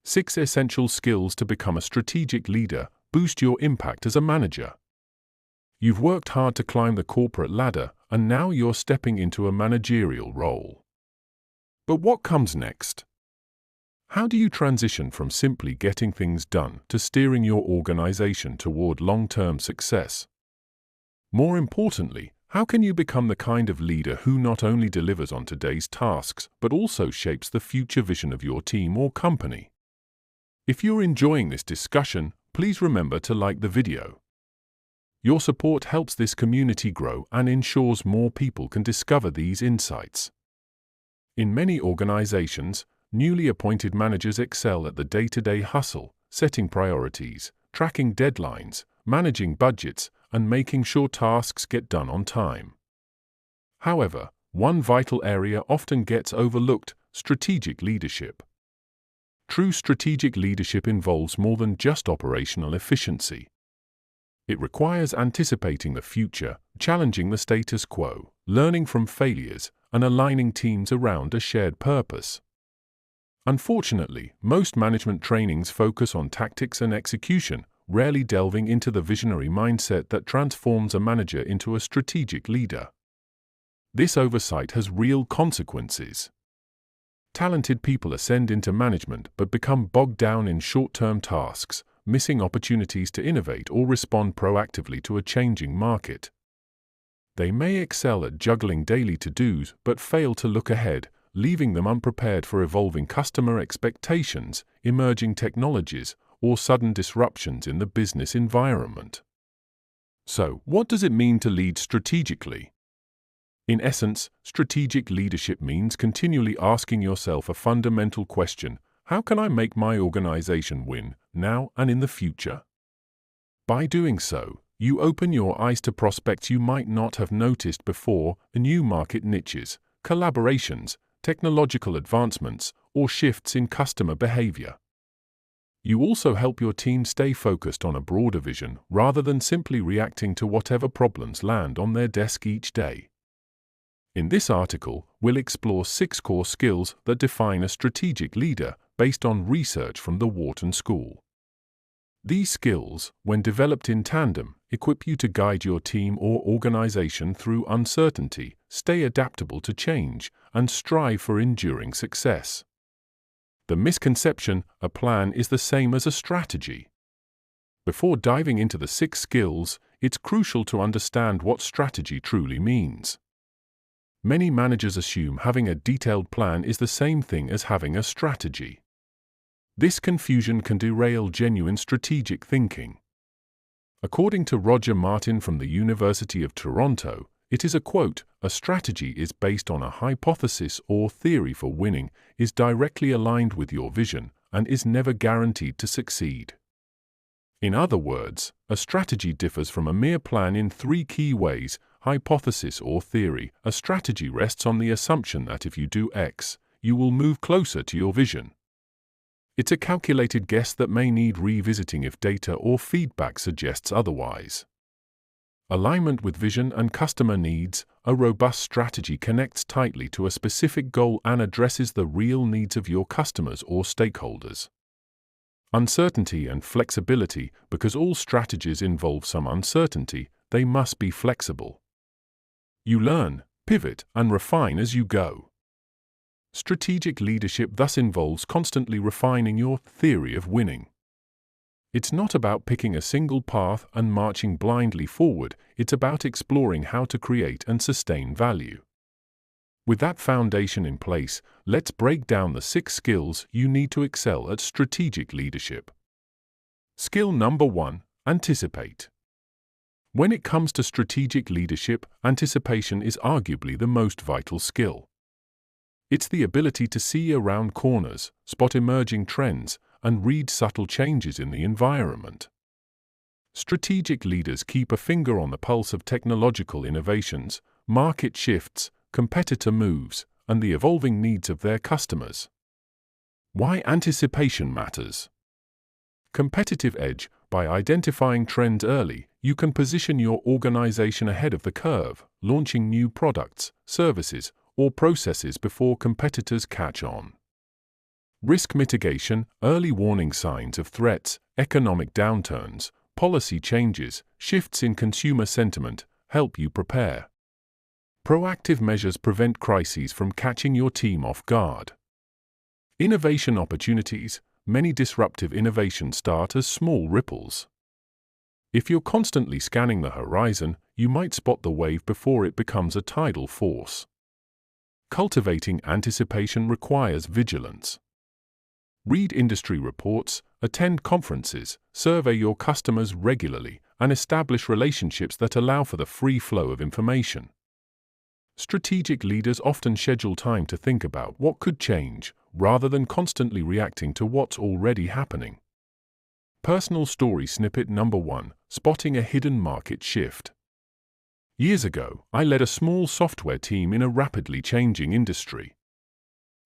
6 essential skills to become a strategic leader. Boost your impact as a manager. You've worked hard to climb the corporate ladder, and now you're stepping into a managerial role. But what comes next? How do you transition from simply getting things done to steering your organization toward long-term success? More importantly, how can you become the kind of leader who not only delivers on today's tasks but also shapes the future vision of your team or company? If you're enjoying this discussion, please remember to like the video. Your support helps this community grow and ensures more people can discover these insights. In many organizations, newly appointed managers excel at the day-to-day hustle, setting priorities, tracking deadlines, managing budgets, and making sure tasks get done on time. However, one vital area often gets overlooked: strategic leadership. True strategic leadership involves more than just operational efficiency. It requires anticipating the future, challenging the status quo, learning from failures, and aligning teams around a shared purpose. Unfortunately, most management trainings focus on tactics and execution, rarely delving into the visionary mindset that transforms a manager into a strategic leader. This oversight has real consequences. Talented people ascend into management but become bogged down in short-term tasks, missing opportunities to innovate or respond proactively to a changing market. They may excel at juggling daily to-dos but fail to look ahead, leaving them unprepared for evolving customer expectations, emerging technologies, or sudden disruptions in the business environment. So, what does it mean to lead strategically? In essence, strategic leadership means continually asking yourself a fundamental question: how can I make my organization win, now and in the future? By doing so, you open your eyes to prospects you might not have noticed before, new market niches, collaborations, technological advancements, or shifts in customer behavior. You also help your team stay focused on a broader vision rather than simply reacting to whatever problems land on their desk each day. In this article, we'll explore 6 core skills that define a strategic leader based on research from the Wharton School. These skills, when developed in tandem, equip you to guide your team or organization through uncertainty, stay adaptable to change, and strive for enduring success. The misconception: a plan is the same as a strategy. Before diving into the 6 skills, it's crucial to understand what strategy truly means. Many managers assume having a detailed plan is the same thing as having a strategy. This confusion can derail genuine strategic thinking. According to Roger Martin from the University of Toronto, it is a quote: "A strategy is based on a hypothesis or theory for winning, is directly aligned with your vision, and is never guaranteed to succeed." In other words, a strategy differs from a mere plan in 3 key ways: hypothesis or theory. A strategy rests on the assumption that if you do X, you will move closer to your vision. It's a calculated guess that may need revisiting if data or feedback suggests otherwise. Alignment with vision and customer needs. A robust strategy connects tightly to a specific goal and addresses the real needs of your customers or stakeholders. Uncertainty and flexibility. Because all strategies involve some uncertainty, they must be flexible. You learn, pivot, and refine as you go. Strategic leadership thus involves constantly refining your theory of winning. It's not about picking a single path and marching blindly forward, it's about exploring how to create and sustain value. With that foundation in place, let's break down the 6 skills you need to excel at strategic leadership. Skill number 1: anticipate. When it comes to strategic leadership, anticipation is arguably the most vital skill. It's the ability to see around corners, spot emerging trends, and read subtle changes in the environment. Strategic leaders keep a finger on the pulse of technological innovations, market shifts, competitor moves, and the evolving needs of their customers. Why anticipation matters? Competitive edge. By identifying trends early, you can position your organization ahead of the curve, launching new products, services, or processes before competitors catch on. Risk mitigation, early warning signs of threats, economic downturns, policy changes, shifts in consumer sentiment help you prepare. Proactive measures prevent crises from catching your team off guard. Innovation opportunities. Many disruptive innovations start as small ripples. If you're constantly scanning the horizon, you might spot the wave before it becomes a tidal force. Cultivating anticipation requires vigilance. Read industry reports, attend conferences, survey your customers regularly, and establish relationships that allow for the free flow of information. Strategic leaders often schedule time to think about what could change, rather than constantly reacting to what's already happening. Personal story snippet number 1: Spotting a hidden market shift. Years ago, I led a small software team in a rapidly changing industry.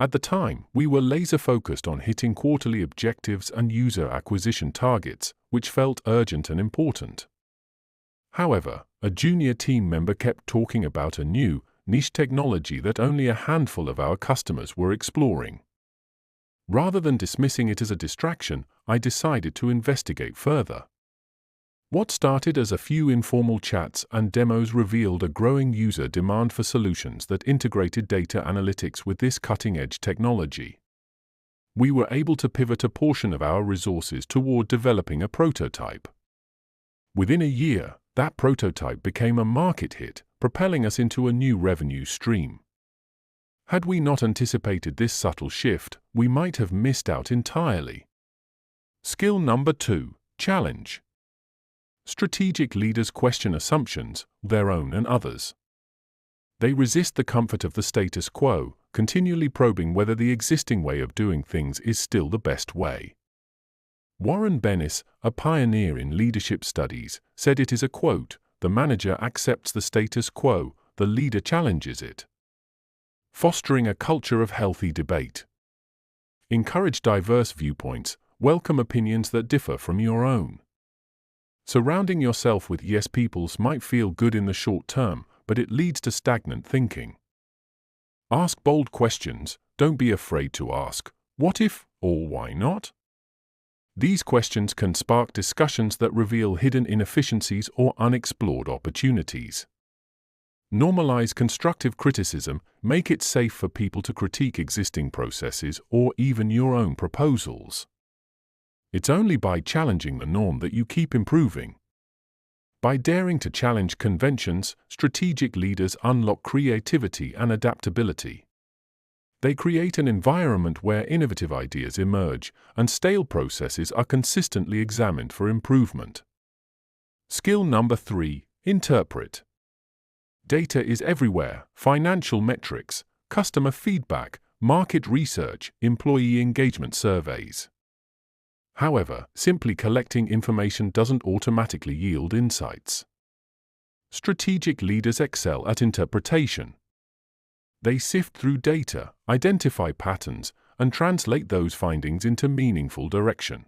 At the time, we were laser-focused on hitting quarterly objectives and user acquisition targets, which felt urgent and important. However, a junior team member kept talking about a new, niche technology that only a handful of our customers were exploring. Rather than dismissing it as a distraction, I decided to investigate further. What started as a few informal chats and demos revealed a growing user demand for solutions that integrated data analytics with this cutting-edge technology. We were able to pivot a portion of our resources toward developing a prototype. Within a year, that prototype became a market hit, propelling us into a new revenue stream. Had we not anticipated this subtle shift, we might have missed out entirely. Skill number 2: Challenge. Strategic leaders question assumptions, their own and others. They resist the comfort of the status quo, continually probing whether the existing way of doing things is still the best way. Warren Bennis, a pioneer in leadership studies, said it is a quote, "The manager accepts the status quo, the leader challenges it." Fostering a culture of healthy debate. Encourage diverse viewpoints, welcome opinions that differ from your own. Surrounding yourself with yes peoples might feel good in the short term, but it leads to stagnant thinking. Ask bold questions, don't be afraid to ask, what if, or why not? These questions can spark discussions that reveal hidden inefficiencies or unexplored opportunities. Normalize constructive criticism, make it safe for people to critique existing processes or even your own proposals. It's only by challenging the norm that you keep improving. By daring to challenge conventions, strategic leaders unlock creativity and adaptability. They create an environment where innovative ideas emerge and stale processes are consistently examined for improvement. Skill number 3: Interpret. Data is everywhere: financial metrics, customer feedback, market research, employee engagement surveys. However, simply collecting information doesn't automatically yield insights. Strategic leaders excel at interpretation. They sift through data, identify patterns, and translate those findings into meaningful direction.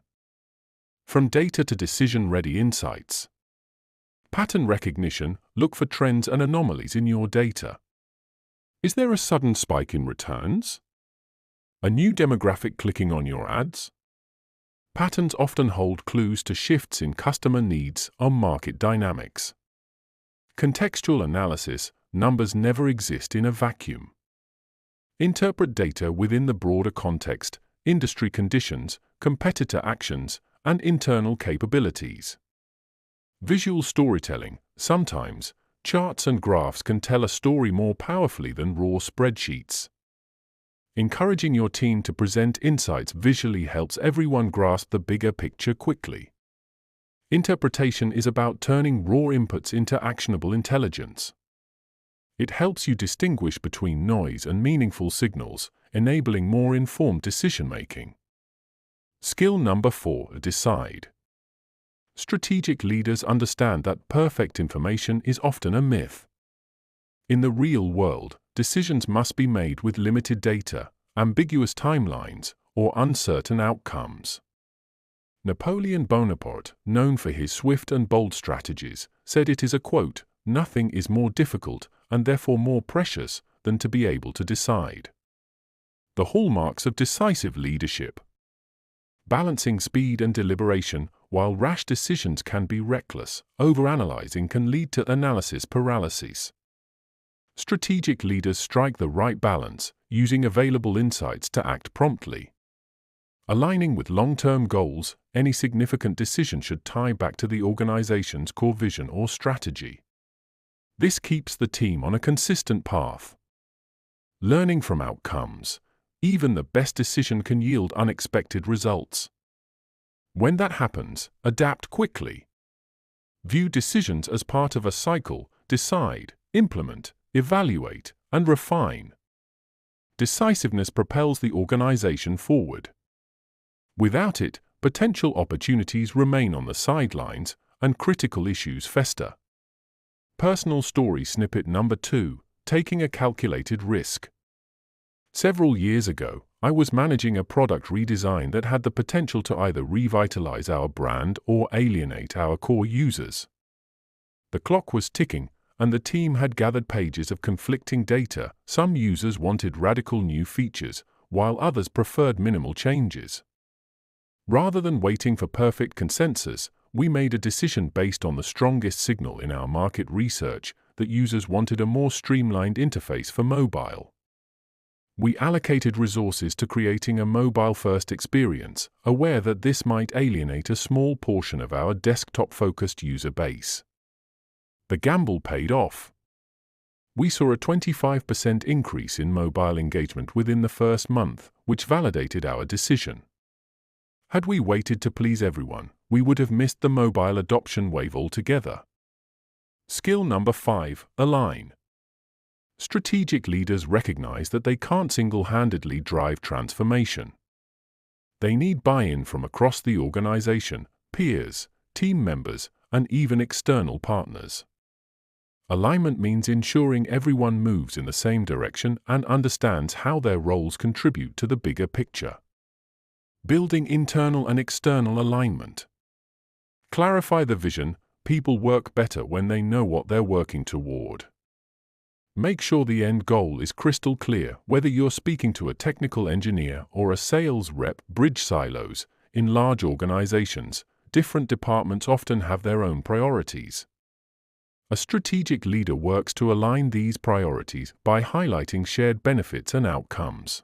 From data to decision-ready insights. Pattern recognition: look for trends and anomalies in your data. Is there a sudden spike in returns? A new demographic clicking on your ads? Patterns often hold clues to shifts in customer needs or market dynamics. Contextual analysis: numbers never exist in a vacuum. Interpret data within the broader context, industry conditions, competitor actions, and internal capabilities. Visual storytelling: sometimes, charts and graphs can tell a story more powerfully than raw spreadsheets. Encouraging your team to present insights visually helps everyone grasp the bigger picture quickly. Interpretation is about turning raw inputs into actionable intelligence. It helps you distinguish between noise and meaningful signals, enabling more informed decision-making. Skill number 4: Decide. Strategic leaders understand that perfect information is often a myth. In the real world, decisions must be made with limited data, ambiguous timelines, or uncertain outcomes. Napoleon Bonaparte, known for his swift and bold strategies, said it is a quote, "Nothing is more difficult, and therefore more precious, than to be able to decide." The hallmarks of decisive leadership. Balancing speed and deliberation. While rash decisions can be reckless, overanalyzing can lead to analysis paralysis. Strategic leaders strike the right balance, using available insights to act promptly. Aligning with long-term goals, any significant decision should tie back to the organization's core vision or strategy. This keeps the team on a consistent path. Learning from outcomes. Even the best decision can yield unexpected results. When that happens, adapt quickly. View decisions as part of a cycle. Decide, implement, evaluate, and refine. Decisiveness propels the organization forward. Without it, potential opportunities remain on the sidelines, and critical issues fester. Personal story snippet number 2, taking a calculated risk. Several years ago, I was managing a product redesign that had the potential to either revitalize our brand or alienate our core users. The clock was ticking, and the team had gathered pages of conflicting data. Some users wanted radical new features, while others preferred minimal changes. Rather than waiting for perfect consensus, we made a decision based on the strongest signal in our market research that users wanted a more streamlined interface for mobile. We allocated resources to creating a mobile-first experience, aware that this might alienate a small portion of our desktop-focused user base. The gamble paid off. We saw a 25% increase in mobile engagement within the first month, which validated our decision. Had we waited to please everyone, we would have missed the mobile adoption wave altogether. Skill number 5, align. Strategic leaders recognize that they can't single-handedly drive transformation. They need buy-in from across the organization, peers, team members, and even external partners. Alignment means ensuring everyone moves in the same direction and understands how their roles contribute to the bigger picture. Building internal and external alignment. Clarify the vision. People work better when they know what they're working toward. Make sure the end goal is crystal clear, whether you're speaking to a technical engineer or a sales rep. Bridge silos. In large organizations, different departments often have their own priorities. A strategic leader works to align these priorities by highlighting shared benefits and outcomes.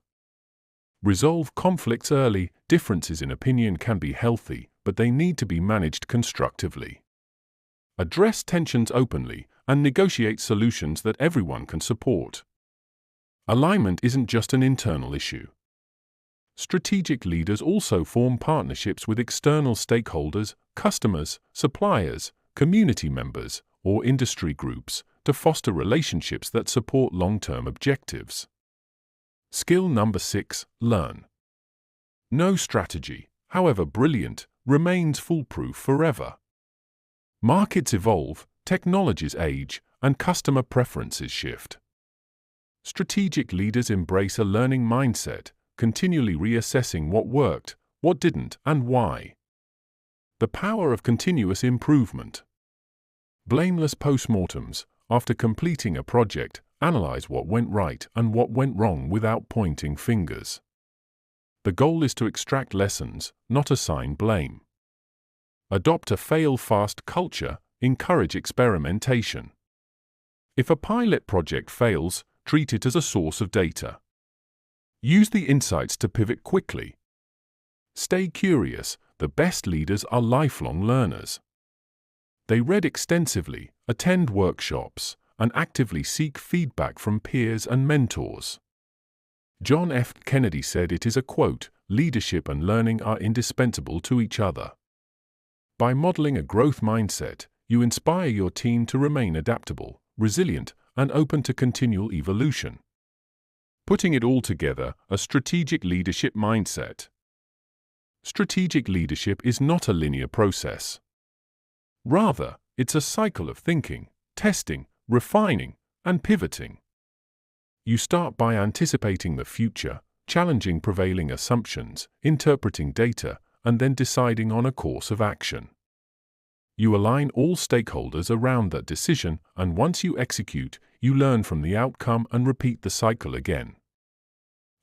Resolve conflicts early. Differences in opinion can be healthy, but they need to be managed constructively. Address tensions openly and negotiate solutions that everyone can support. Alignment isn't just an internal issue. Strategic leaders also form partnerships with external stakeholders, customers, suppliers, community members, or industry groups to foster relationships that support long-term objectives. Skill number 6, learn. No strategy, however brilliant, remains foolproof forever. Markets evolve, technologies age, and customer preferences shift. Strategic leaders embrace a learning mindset, continually reassessing what worked, what didn't, and why. The power of continuous improvement. Blameless postmortems. After completing a project, analyze what went right and what went wrong without pointing fingers. The goal is to extract lessons, not assign blame. Adopt a fail-fast culture. Encourage experimentation. If a pilot project fails, treat it as a source of data. Use the insights to pivot quickly. Stay curious. The best leaders are lifelong learners. They read extensively, attend workshops, and actively seek feedback from peers and mentors. John F. Kennedy said it is a quote, "Leadership and learning are indispensable to each other." By modeling a growth mindset, you inspire your team to remain adaptable, resilient, and open to continual evolution. Putting it all together, a strategic leadership mindset. Strategic leadership is not a linear process. Rather, it's a cycle of thinking, testing, refining, and pivoting. You start by anticipating the future, challenging prevailing assumptions, interpreting data, and then deciding on a course of action. You align all stakeholders around that decision, and once you execute, you learn from the outcome and repeat the cycle again.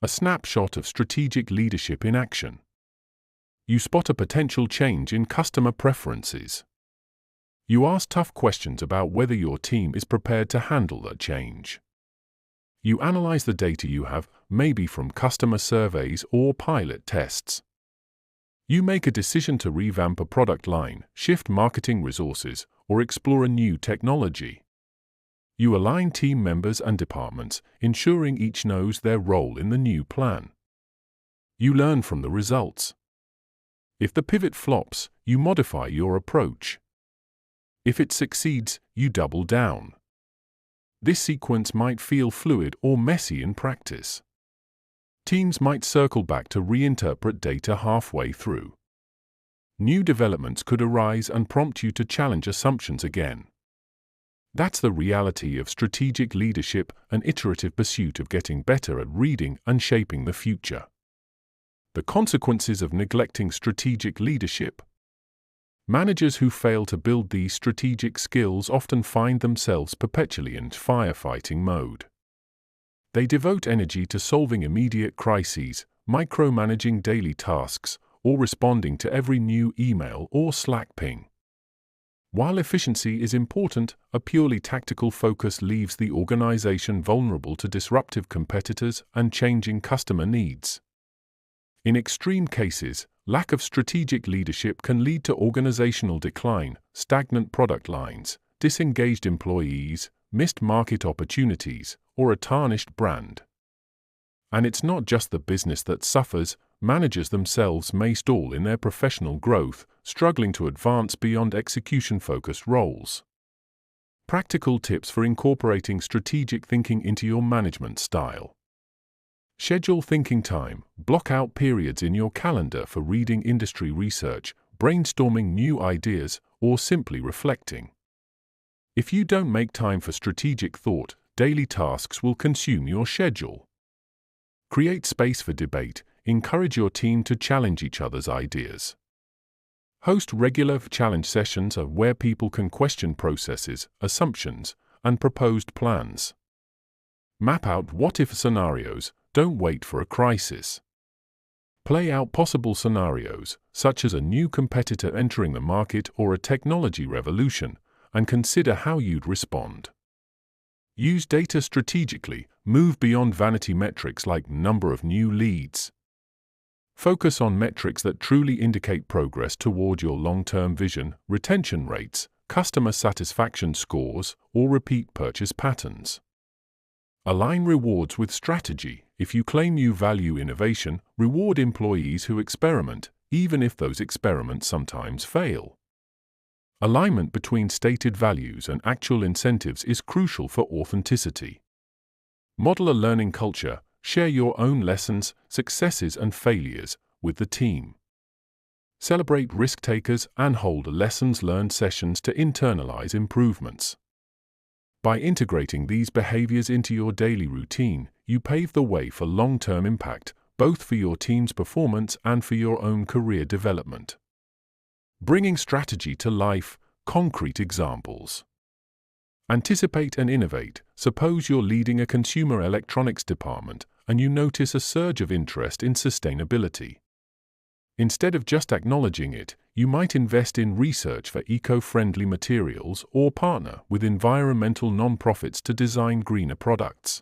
A snapshot of strategic leadership in action. You spot a potential change in customer preferences. You ask tough questions about whether your team is prepared to handle that change. You analyze the data you have, maybe from customer surveys or pilot tests. You make a decision to revamp a product line, shift marketing resources, or explore a new technology. You align team members and departments, ensuring each knows their role in the new plan. You learn from the results. If the pivot flops, you modify your approach. If it succeeds, you double down. This sequence might feel fluid or messy in practice. Teams might circle back to reinterpret data halfway through. New developments could arise and prompt you to challenge assumptions again. That's the reality of strategic leadership, an iterative pursuit of getting better at reading and shaping the future. The consequences of neglecting strategic leadership. Managers who fail to build these strategic skills often find themselves perpetually in firefighting mode. They devote energy to solving immediate crises, micromanaging daily tasks, or responding to every new email or Slack ping. While efficiency is important, a purely tactical focus leaves the organization vulnerable to disruptive competitors and changing customer needs. In extreme cases, lack of strategic leadership can lead to organizational decline, stagnant product lines, disengaged employees, missed market opportunities, or a tarnished brand. And it's not just the business that suffers. Managers themselves may stall in their professional growth, struggling to advance beyond execution-focused roles. Practical tips for incorporating strategic thinking into your management style. Schedule thinking time. Block out periods in your calendar for reading industry research, brainstorming new ideas, or simply reflecting. If you don't make time for strategic thought, daily tasks will consume your schedule. Create space for debate. Encourage your team to challenge each other's ideas. Host regular challenge sessions where people can question processes, assumptions, and proposed plans. Map out what-if scenarios. Don't wait for a crisis. Play out possible scenarios, such as a new competitor entering the market or a technology revolution, and consider how you'd respond. Use data strategically. Move beyond vanity metrics like number of new leads. Focus on metrics that truly indicate progress toward your long-term vision, retention rates, customer satisfaction scores, or repeat purchase patterns. Align rewards with strategy. If you claim you value innovation, reward employees who experiment, even if those experiments sometimes fail. Alignment between stated values and actual incentives is crucial for authenticity. Model a learning culture. Share your own lessons, successes, and failures with the team. Celebrate risk takers and hold lessons learned sessions to internalize improvements. By integrating these behaviors into your daily routine, you pave the way for long-term impact, both for your team's performance and for your own career development. Bringing strategy to life. Concrete examples. Anticipate and innovate. Suppose you're leading a consumer electronics department and you notice a surge of interest in sustainability. Instead of just acknowledging it, you might invest in research for eco-friendly materials or partner with environmental nonprofits to design greener products.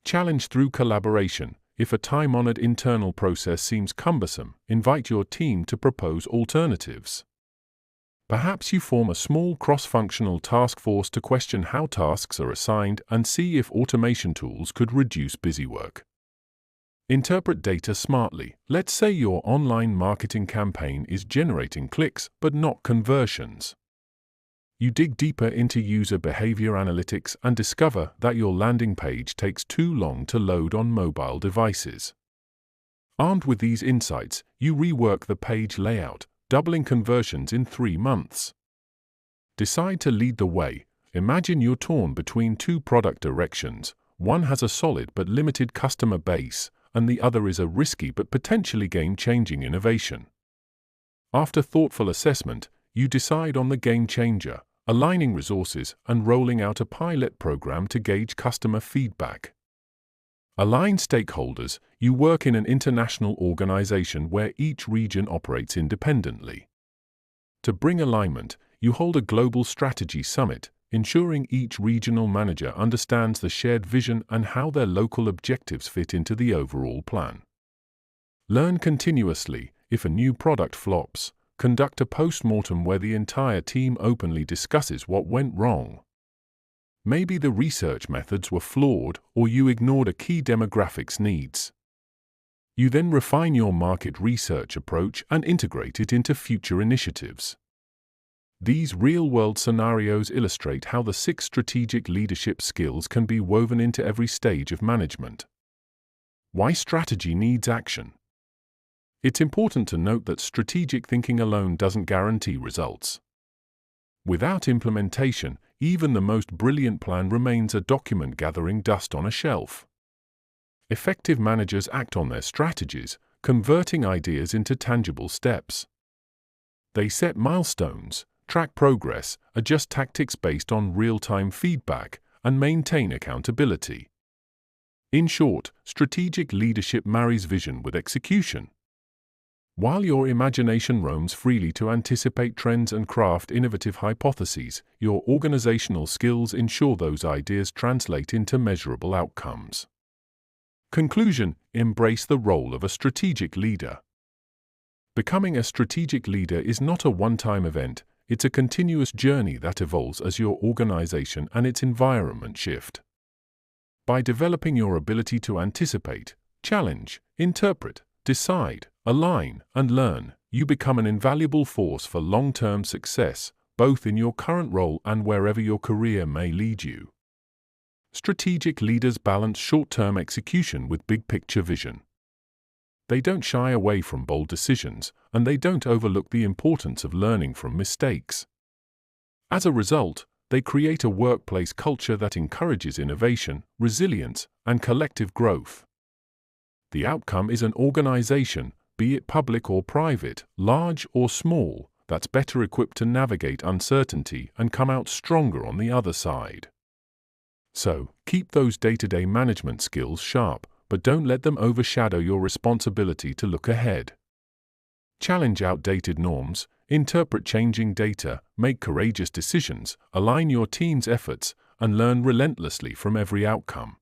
Challenge through collaboration. If a time-honored internal process seems cumbersome, invite your team to propose alternatives. Perhaps you form a small cross-functional task force to question how tasks are assigned and see if automation tools could reduce busywork. Interpret data smartly. Let's say your online marketing campaign is generating clicks but not conversions. You dig deeper into user behavior analytics and discover that your landing page takes too long to load on mobile devices. Armed with these insights, you rework the page layout, doubling conversions in 3 months. Decide to lead the way. Imagine you're torn between two product directions. One has a solid but limited customer base, and the other is a risky but potentially game-changing innovation. After thoughtful assessment, you decide on the game changer, aligning resources and rolling out a pilot program to gauge customer feedback. Align stakeholders. You work in an international organization where each region operates independently. To bring alignment, you hold a global strategy summit, ensuring each regional manager understands the shared vision and how their local objectives fit into the overall plan. Learn continuously. If a new product flops, conduct a post-mortem where the entire team openly discusses what went wrong. Maybe the research methods were flawed or you ignored a key demographics needs. You then refine your market research approach and integrate it into future initiatives. These real-world scenarios illustrate how the 6 strategic leadership skills can be woven into every stage of management. Why strategy needs action? It's important to note that strategic thinking alone doesn't guarantee results. Without implementation, even the most brilliant plan remains a document gathering dust on a shelf. Effective managers act on their strategies, converting ideas into tangible steps. They set milestones, track progress, adjust tactics based on real-time feedback, and maintain accountability. In short, strategic leadership marries vision with execution. While your imagination roams freely to anticipate trends and craft innovative hypotheses, your organizational skills ensure those ideas translate into measurable outcomes. Conclusion: embrace the role of a strategic leader. Becoming a strategic leader is not a one-time event, it's a continuous journey that evolves as your organization and its environment shift. By developing your ability to anticipate, challenge, interpret, decide, align, and learn, you become an invaluable force for long-term success, both in your current role and wherever your career may lead you. Strategic leaders balance short-term execution with big-picture vision. They don't shy away from bold decisions, and they don't overlook the importance of learning from mistakes. As a result, they create a workplace culture that encourages innovation, resilience, and collective growth. The outcome is an organization, be it public or private, large or small, that's better equipped to navigate uncertainty and come out stronger on the other side. So, keep those day-to-day management skills sharp, but don't let them overshadow your responsibility to look ahead. Challenge outdated norms, interpret changing data, make courageous decisions, align your team's efforts, and learn relentlessly from every outcome.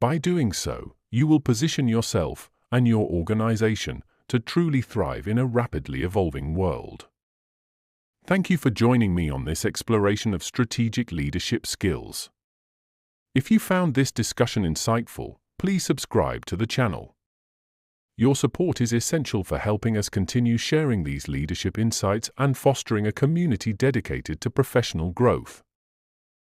By doing so, you will position yourself and your organization to truly thrive in a rapidly evolving world. Thank you for joining me on this exploration of strategic leadership skills. If you found this discussion insightful, please subscribe to the channel. Your support is essential for helping us continue sharing these leadership insights and fostering a community dedicated to professional growth.